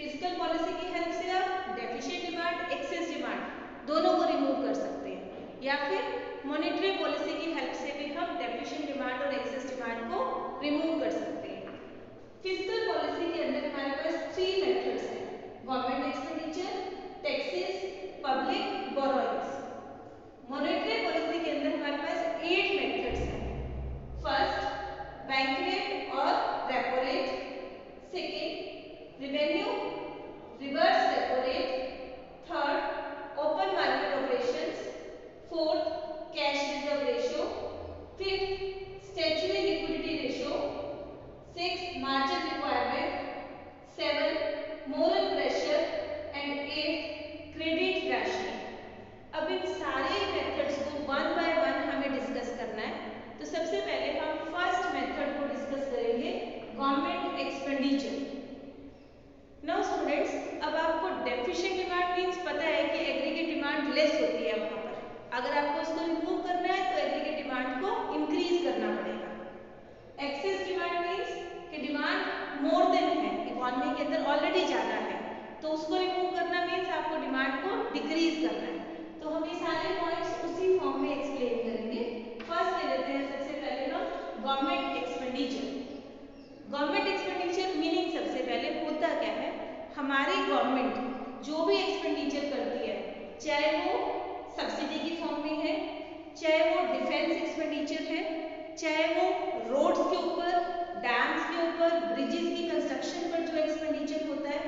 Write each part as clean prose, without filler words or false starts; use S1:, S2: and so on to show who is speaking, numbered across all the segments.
S1: Physical policy की help से आप डेफिशिएंट डिमांड, एक्सेस डिमांड दोनों को रिमूव कर सकते हैं, या फिर मॉनेटरी पॉलिसी की हेल्प से भी हम डेफिशिएंट डिमांड और एक्सेस डिमांड को रिमूव कर सकते हैं। फिजिकल पॉलिसी के अंदर हमारे पास 3 मेथड्स हैं, government expenditure, taxes, public borrowings. Monetary policy के अंदर हमारे पास 8 मेथड्स हैं। फर्स्ट, बैंक रेट और repo rate. Second, revenue, reverse repo rate. Third, open market operations. Fourth, cash reserve ratio. Fifth, statutory liquidity ratio. Sixth, margin requirement. Seven, moral pressure and eight, credit rationing. अब इन सारे methods को one by one हमें discuss करना है। तो सबसे पहले हम फर्स्ट मेथड को डिस्कस करेंगे, गवर्नमेंट एक्सपेंडिचर। नाउ स्टूडेंट्स, अब आपको डेफिशिएंट डिमांड मींस पता है कि एग्रीगेट डिमांड लेस होती है वहां पर। अगर आपको उसको रिमूव करना है तो एग्रीगेट डिमांड को इंक्रीज करना पड़ेगा। एक्सेस डिमांड मींस कि डिमांड मोर देन है, इकोनॉमी के अंदर ऑलरेडी ज्यादा है, तो उसको रिमूव करना मींस आपको डिमांड को डिक्रीज करना है। तो हम ये सारे पॉइंट्स उसी फॉर्म में एक्सप्लेन करेंगे। फर्स्ट ले लेते हैं सबसे पहले हम government expenditure. Government expenditure meaning सबसे पहले होता क्या है, हमारी गवर्नमेंट जो भी एक्सपेंडिचर करती है, चाहे वो सब्सिडी की फॉर्म में है, चाहे वो डिफेंस एक्सपेंडिचर है, चाहे वो रोड्स के ऊपर, डैम्स के ऊपर, ब्रिजेस की कंस्ट्रक्शन पर जो एक्सपेंडिचर होता है,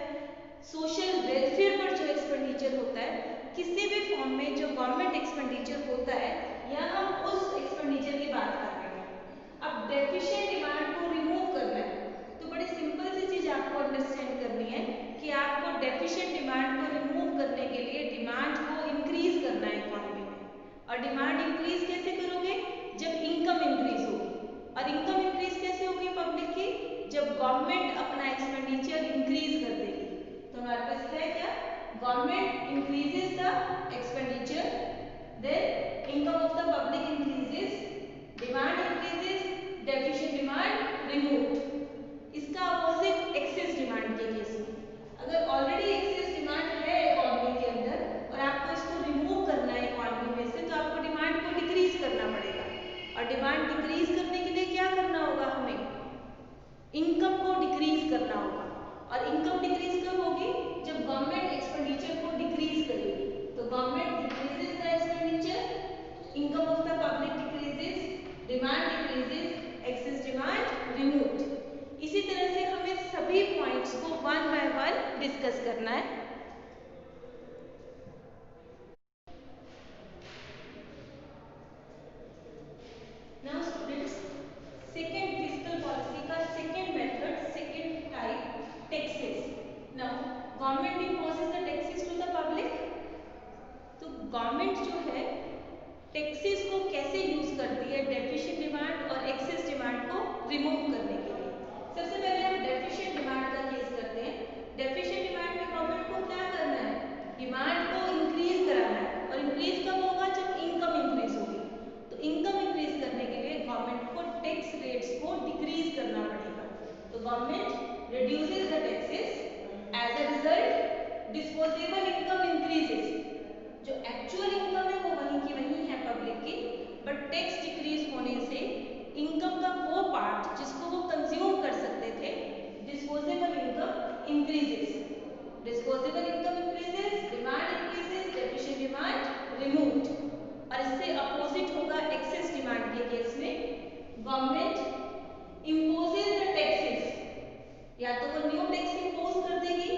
S1: सोशल वेलफेयर पर जो एक्सपेंडिचर होता है, किसी भी फॉर्म में जो गवर्नमेंट एक्सपेंडिचर होता है, या हम उस एक्सपेंडिचर की बात कर रहे हैं। अब डेफिशिएंट डिमांड को रिमूव करना है, तो बड़ी सिंपल सी चीज आपको अंडरस्टैंड करनी है कि आपको डेफिशिएंट डिमांड को रिमूव करने के लिए डिमांड को इंक्रीज करना है इकोनॉमी में। और डिमांड इंक्रीज कैसे करोगे, जब इनकम इंक्रीज होगी। और इनकम इंक्रीज कैसे होगी पब्लिक की, जब गवर्नमेंट अपना एक्सपेंडिचर इंक्रीज कर देगी। तो हमारे पास है क्या, government increases the expenditure, then income of the public increases, demand increases, deficient demand removed. इसका अपोजिट एक्सेस डिमांड के केस में, अगर ऑलरेडी एक्सेस डिमांड है इकोनॉमी के अंदर और आपको इसको रिमूव करना है इकोनॉमी में से, तो आपको डिमांड को डिक्रीज करना पड़ेगा। और डिमांड डिक्रीज करने के लिए क्या करना होगा, हमें इनकम को डिक्रीज करना होगा। और इनकम डिक्रीज कब होगी, जब गवर्नमेंट एक्सपेंडिचर को डिक्रीज करेगी। तो government decreases the expenditure, income of the public decreases, demand decreases, excess demand removed. इसी तरह से हमें सभी पॉइंट्स को वन बाय वन डिस्कस करना है। Now students, second physical policy का second method, second type, taxes. Now government imposes the taxes to the public. तो गवर्नमेंट जो है टैक्सेस को कैसे यूज करती है डेफिशिएंट डिमांड और एक्सेस डिमांड को रिमूव करने के लिए। सबसे पहले हम डेफिशिएंट डिमांड का केस करते हैं। डेफिशिएंट डिमांड में गवर्नमेंट को क्या करना है, डिमांड को इंक्रीज कराना है। और इंक्रीज कब होगा, जब इनकम इंक्रीज होगी। तो इनकम इंक्रीज करने के लिए गवर्नमेंट को टैक्स रेट्स को डिक्रीज करना पड़ेगा। तो government reduces the taxes, as a result disposable income increases. जो एक्चुअल इनकम है वो वहीं की वहीं है पब्लिक की, बट टैक्स डिक्रीज होने से इनकम का वो पार्ट जिसको वो कंज्यूम कर सकते थे, disposable income increases. Disposable income increases, demand increases, deficient demand removed. और इससे अपोजिट होगा एक्सेस डिमांड के केस में, गवर्नमेंट इंपोजेस द टैक्सेस, या तो वो न्यू टैक्स इंपोज कर देगी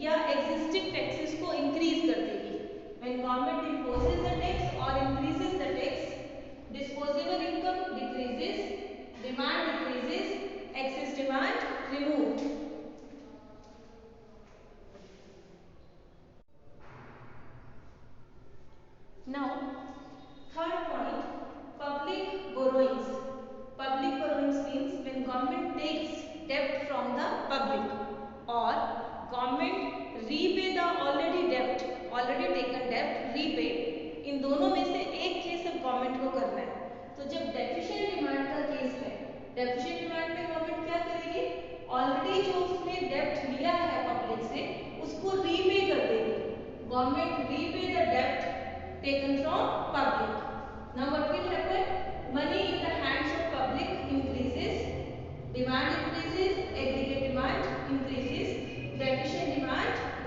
S1: या एग्जिस्टिंग टैक्सेस को इंक्रीज कर देगी। When government imposes the tax or increases the tax, disposable income decreases, demand decreases, excess demand removed. Now, third point, public borrowings. Public borrowings means when government takes debt from the public or government repay the already taken debt repay. इन दोनों में से एक case अब government को करना है। तो जब डेफिशिएंट डिमांड का केस है, डेफिशिएंट डिमांड में गवर्नमेंट क्या करेगी, ऑलरेडी जो उसने डेब्ट लिया है पब्लिक से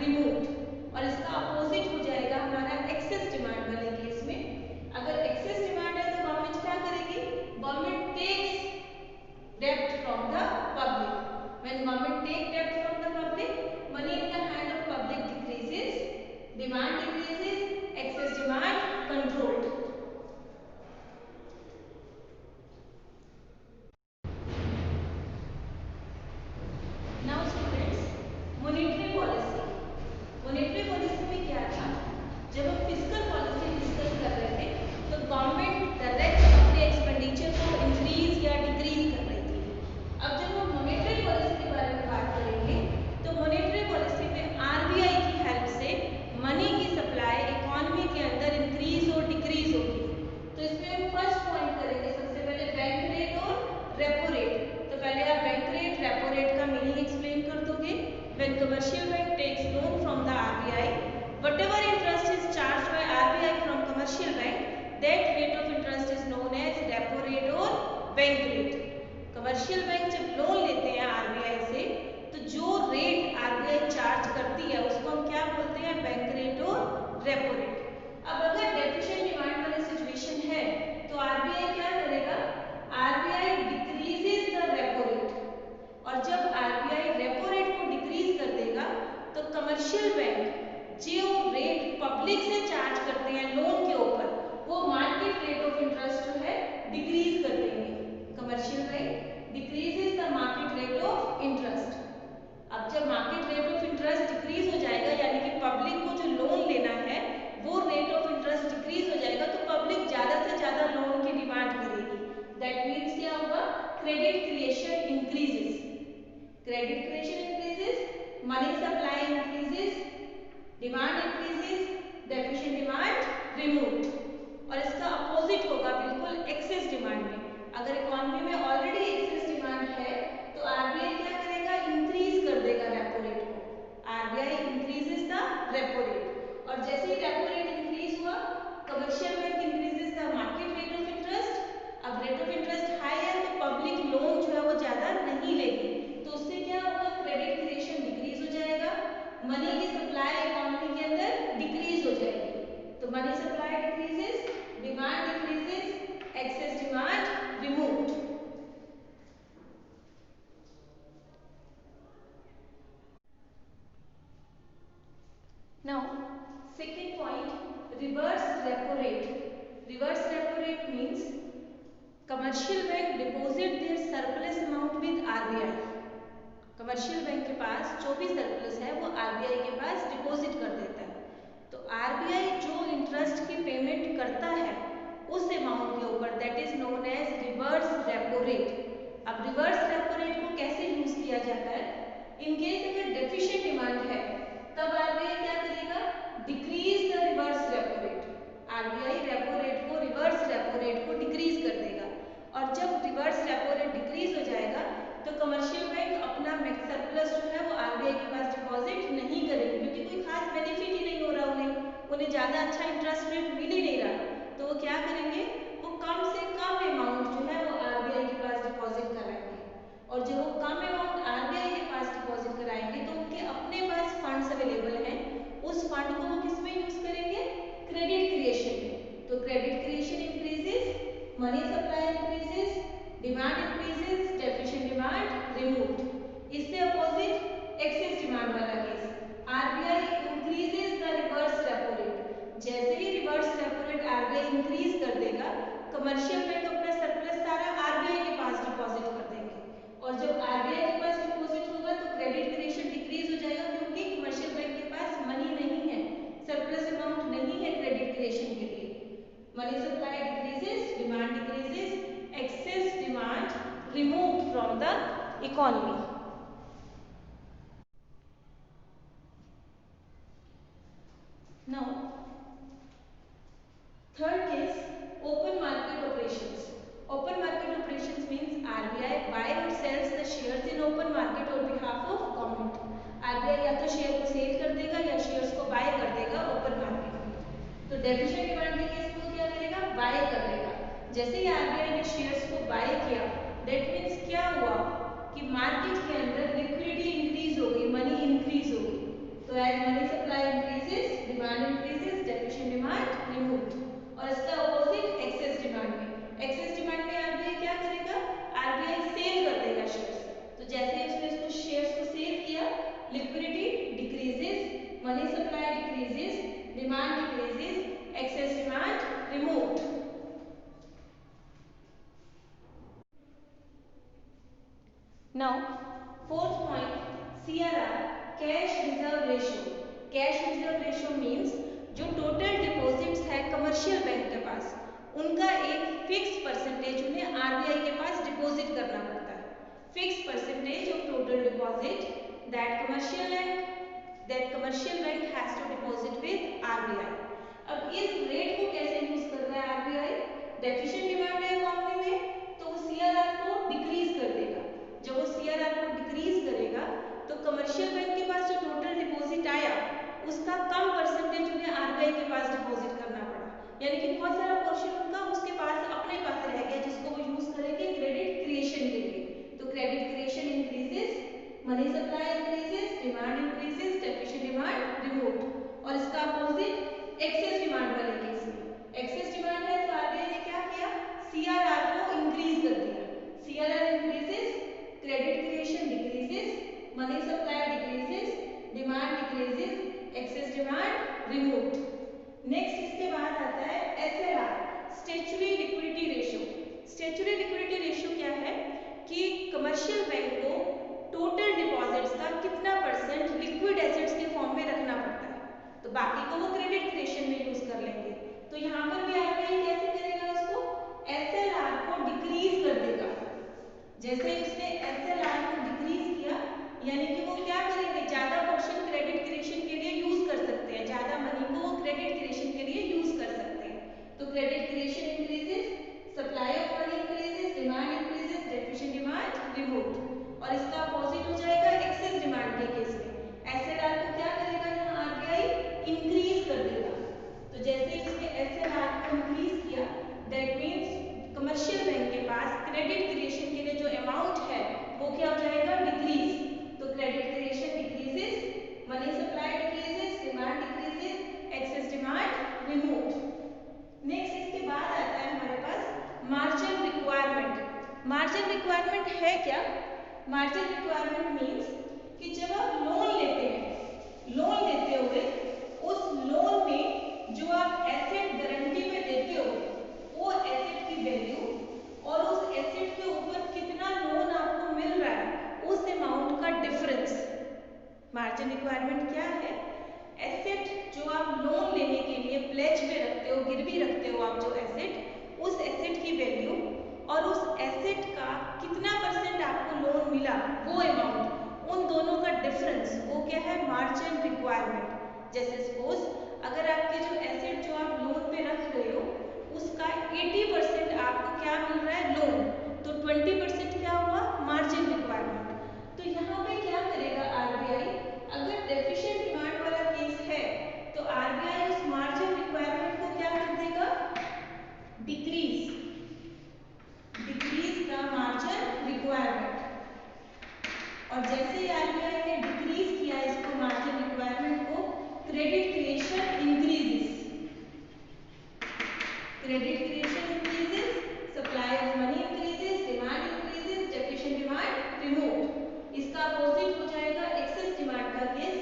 S1: रिमूव्ड। और इसका अपोजिट हो जाएगा हमारा एक्सेस डिमांड वाले केस में। अगर एक्सेस डिमांड है तो गवर्नमेंट क्या करेगी? Government takes debt from the public. When government take debt from the public, money in the hand of public decreases, demand decreases, excess demand controlled. Now students, monetary policy. Monetary policy में क्या था? जब हम physical policy discuss कर रहे थे तो government direct अपने एक्सपेंडिचर को इंक्रीज या डिक्रीज कर रही थी। अब जब हम मॉनेटरी पॉलिसी के बारे में बात करेंगे तो मॉनेटरी पॉलिसी में आरबीआई की हेल्प से मनी की सप्लाई इकोनॉमी के अंदर इंक्रीज और डिक्रीज होगी। तो इसमें हम फर्स्ट पॉइंट करेंगे सबसे पहले बैंक रेट और रेपो रेट। तो पहले आप बैंक रेट रेपो रेट का मीनिंग एक्सप्लेन कर दोगे। When commercial bank takes loan from the RBI, whatever interest is charged by RBI from commercial bank, that rate of interest is known as repo rate और bank rate. Commercial bank जब loan लेते हैं RBI से तो जो rate RBI charge करती है उसको हम क्या बोलते हैं? बैंक रेट और रेपो रेट। अब अगर डेफिशिएंट डिमांड वाली सिचुएशन है तो आरबीआई क्या करेगा? RBI decreases the repo rate. और जब आरबीआई रेपो रेट को डिक्रीज कर देगा तो कमर्शियल बैंक जो रेट पब्लिक से चार्ज करते हैं लोन के ऊपर, वो मार्केट रेट ऑफ इंटरेस्ट जो है डिक्रीज कर देंगे। Commercial bank decreases the market rate of interest. अब जब market rate of interest decrease हो जाएगा यानी कि पब्लिक को जो लोन लेना है वो रेट ऑफ इंटरेस्ट डिक्रीज हो जाएगा तो पब्लिक ज्यादा से ज्यादा लोन की डिमांड करेगी। दैट मीन्स क्या होगा? Credit creation increases. Credit creation increases, money supply increases, demand increases, deficient demand removed. और इसका अपोजिट होगा बिल्कुल एक्सेस डिमांड में। अगर इकोनॉमी में ऑलरेडी एक्सेस डिमांड है तो आरबीआई क्या करेगा? इंक्रीज कर देगा रेपो रेट को। RBI increases the repo rate. और जैसे ही रेपो रेट इंक्रीज हुआ, commercial bank increases the market rate of interest. अब रेट ऑफ इंटरेस्ट हाई है तो पब्लिक लोन जो है वो ज्यादा नहीं लेगी, तो उससे क्या होगा? क्रेडिट क्रिएशन डिक्रीज हो जाएगा, मनी की सप्लाई इकोनॉमी के अंदर डिक्रीज हो जाएगी। तो money supply decreases, demand decreases, excess demand removed. Now, second point, reverse repo rate. Reverse repo rate means commercial bank deposit their surplus amount with RBI. Commercial bank के पास जो भी surplus है वो आरबीआई के पास डिपॉजिट कर देता है। तो आरबीआई जो इंटरेस्ट की पेमेंट करता है उस अमाउंट के ऊपर, that is known as reverse repo rate. अब रिवर्स रेपो रेट को कैसे यूज किया जाता है? इन केस अगर डेफिशिएंट डिमांड है तब आरबीआई क्या करेगा? Decrease the reverse repo rate. RBI repo rate को, रिवर्स रेपो रेट को डिक्रीज कर देगा। और जब रिवर्स रेपो रेट डिक्रीज हो जाएगा तो कमर्शियल बैंक अपना सरप्लस जो है वो आरबीआई के पास डिपॉजिट नहीं करेगी, क्योंकि कोई खास बेनिफिट ही नहीं हो रहा उन्हें ज्यादा अच्छा इंटरेस्ट रेट मिल ही नहीं रहा। तो वो क्या करेंगे? वो कम से कम अमाउंट जो है वो आरबीआई के पास डिपॉजिट कराएंगे। और जब वो कम अमाउंट आरबीआई के पास डिपॉजिट कराएंगे तो उनके अपने पास फंड्स अवेलेबल हैं, उस फंड को वो किस में यूज करेंगे? क्रेडिट क्रिएशन में। तो credit creation increases, money supply increases, demand increases, deficient demand removed. इससे अपोजिट एक्सेस डिमांड वाला case, RBI increases the reverse repo rate. जैसे ही reverse repo rate RBI increase कर देगा, कमर्शियल बैंक अपना सरप्लस सारा आरबीआई के पास डिपॉजिट कर देंगे। और जब आरबीआई के पास डिपॉजिट होगा तो क्रेडिट क्रिएशन डिक्रीज हो जाएगा, क्योंकि कमर्शियल बैंक के पास मनी नहीं है, सरप्लस अमाउंट नहीं है क्रेडिट क्रिएशन के लिए। Money supply decreases, demand decreases, excess demand removed from the economy. Now, third case, open market operations. Open market operations means RBI buy or sells the shares in open market on behalf of government. RBI या तो share को cell कर देगा या shares को bye कर देगा open market में। तो डेफिशिएंट डिमांड के केस में क्या करेगा? बाय कर देगा। जैसे ही आरबीआई ने शेयर्स को बाय किया, दैट मीन्स क्या हुआ कि मार्केट के अंदर लिक्विडिटी इंक्रीज हो गई, मनी इंक्रीज हो गई। तो as money supply increases demand increases, deficient demand removed. और इसका अपोजिट एक्सेस डिमांड में, एक्सेस डिमांड में आरबीआई क्या करेगा, आरबीआई सेल कर देगा शेयर्स। तो जैसे ही उसने इसको शेयर्स को सेल किया, liquidity decreases, money supply decreases, demand decreases, excess demand removed. Now, fourth point, CRR, cash reserve ratio. Cash reserve ratio means जो टोटल डिपॉजिट्स है कमर्शियल बैंक के पास, उनका एक फिक्स परसेंटेज उन्हें आरबीआई के पास डिपॉजिट करना पड़ता है। Fix percentage of total deposit that commercial bank has to deposit with RBI. अब इस रेट को कैसे यूज कर रहा है आरबीआई, डेफिशिएंट डिमांड है इकोनॉमी में, तो वो सीआरआर को डिक्रीज कर देगा। जब वो सीआरआर को डिक्रीज करेगा तो कमर्शियल बैंक के पास जो टोटल डिपॉजिट आया उसका कम परसेंटेज उन्हें आरबीआई के पास डिपॉजिट करना पड़ा, यानी कि बहुत सारा पोर्शन उनका उसके पास अपने पास रह गया जिसको वो यूज करेंगे क्रेडिट क्रिएशन के लिए। तो credit creation increases, money supply increases, demand increases, deficient demand removed. और इसका अपोजिट एक्सेस डिमांड वाले केस में, एक्सेस डिमांड है तो आरबीआई ने क्या किया, सीआरआर को इंक्रीज कर दिया। CRR increases, credit creation decreases, money supply decreases, demand decreases, excess demand removed. Next इसके बाद आता है SLR, statutory liquidity ratio. Statutory liquidity ratio क्या है कि कमर्शियल बैंक को टोटल डिपॉजिट्स का कितना परसेंट लिक्विड एसेट्स के फॉर्म में रखना पड़ता है, तो बाकी को वो क्रेडिट क्रिएशन में यूज कर लेंगे। तो यहाँ पर भी आरबीआई कैसे करेगा, उसको SLR को डिक्रीज कर देगा। जैसे उसने एसएलआर को डिक्रीज किया, यानी कि वो क्या करेंगे, ज्यादा पोर्शन क्रेडिट क्रिएशन के लिए यूज कर सकते हैं, ज्यादा मनी को वो क्रेडिट क्रिएशन के लिए यूज कर सकते हैं। तो credit creation increases, supply of money increases, demand increases, deficient demand removed. और इसका अपोजिट हो जाएगा एक्सेस डिमांड के केस में, एसएलआर को क्या करेगा, यहाँ आरबीआई इंक्रीज कर देगा। तो जैसे ही उसने एसएलआर को इंक्रीज किया, दैट मीन्स कमर्शियल बैंक के पास क्रेडिट क्रिएशन के लिए जो अमाउंट है वो क्या हो जाएगा, डिक्रीज। तो credit creation decreases, money supply decreases, demand decreases, excess demand removed. Next इसके बाद आता है हमारे पास मार्जिन रिक्वायरमेंट। मार्जिन रिक्वायरमेंट है क्या, मार्जिन रिक्वायरमेंट मीन्स कि जब आप लोन लेते हैं, लोन लेते हुए उस लोन में जो आप एसेट गारंटी में देते हो वो एसेट की वैल्यू और उस एसेट के ऊपर कितना लोन आपको मिल रहा है उस अमाउंट का डिफरेंस। मार्जिन रिक्वायरमेंट क्या है, एसेट जो आप लोन लेने के लिए प्लेज में रखते हो, गिरवी रखते हो आप जो एसेट, उस एसेट की वैल्यू और उस एसेट का कितना परसेंट आपको लोन मिला वो अमाउंट, उन दोनों का डिफरेंस वो क्या है, मार्जिन रिक्वायरमेंट। जैसे सपोज अगर आपके जो एसेट जो आप लोन पे रख रहे हो उसका 80% आपको क्या मिल रहा है, लोन, तो 20% क्या हुआ, मार्जिन रिक्वायरमेंट। तो यहाँ पे क्या करेगा आरबीआई, अगर डेफिशिएंट डिमांड वाला केस है तो आरबीआई उस मार्जिन रिक्वायरमेंट को क्या कर देगा, डिक्रीज द मार्जिन रिक्वायरमेंट। और जैसे ही आरबीआई ने डिक्रीज किया इसको मार्जिन रिक्वायरमेंट को, credit creation increases, credit creation increases, supply of money increases, demand increases, deficient demand removed. इसका अपोजिट हो जाएगा एक्सेस डिमांड का केस।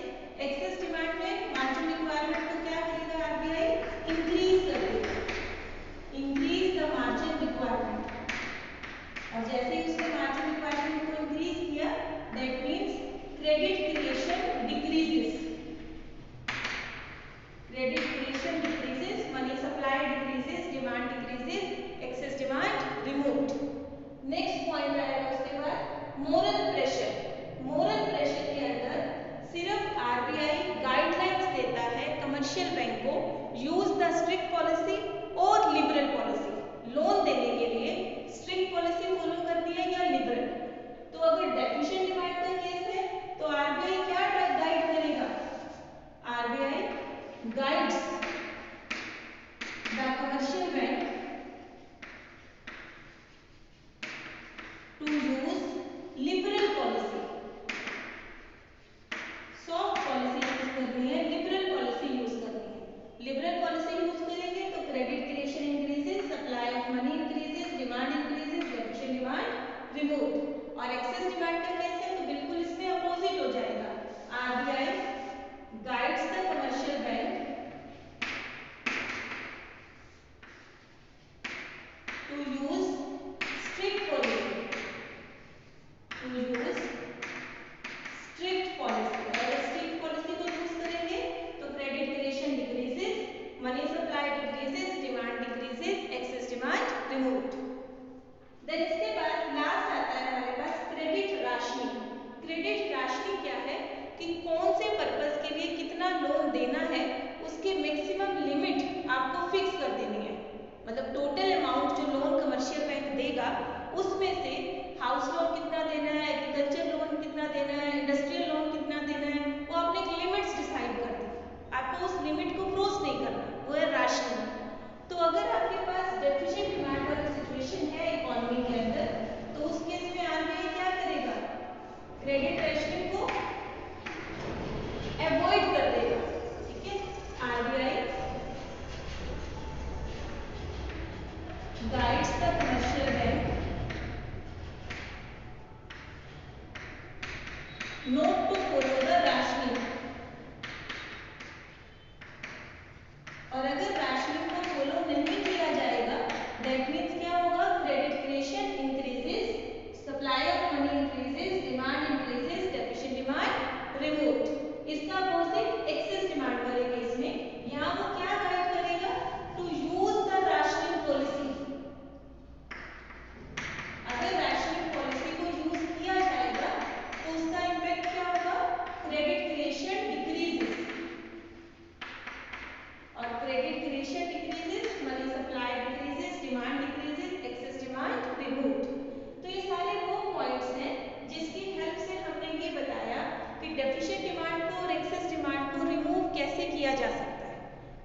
S1: कैसे किया जा सकता है।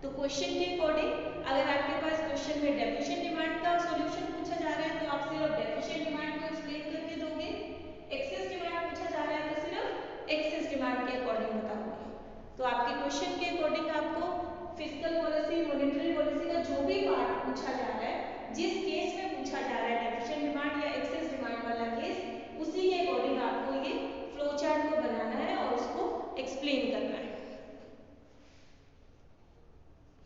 S1: तो क्वेश्चन के अकॉर्डिंग अगर आपके पास क्वेश्चन में डेफिशिएंट डिमांड का सॉल्यूशन पूछा जा रहा है तो आप सिर्फ डेफिशिएंट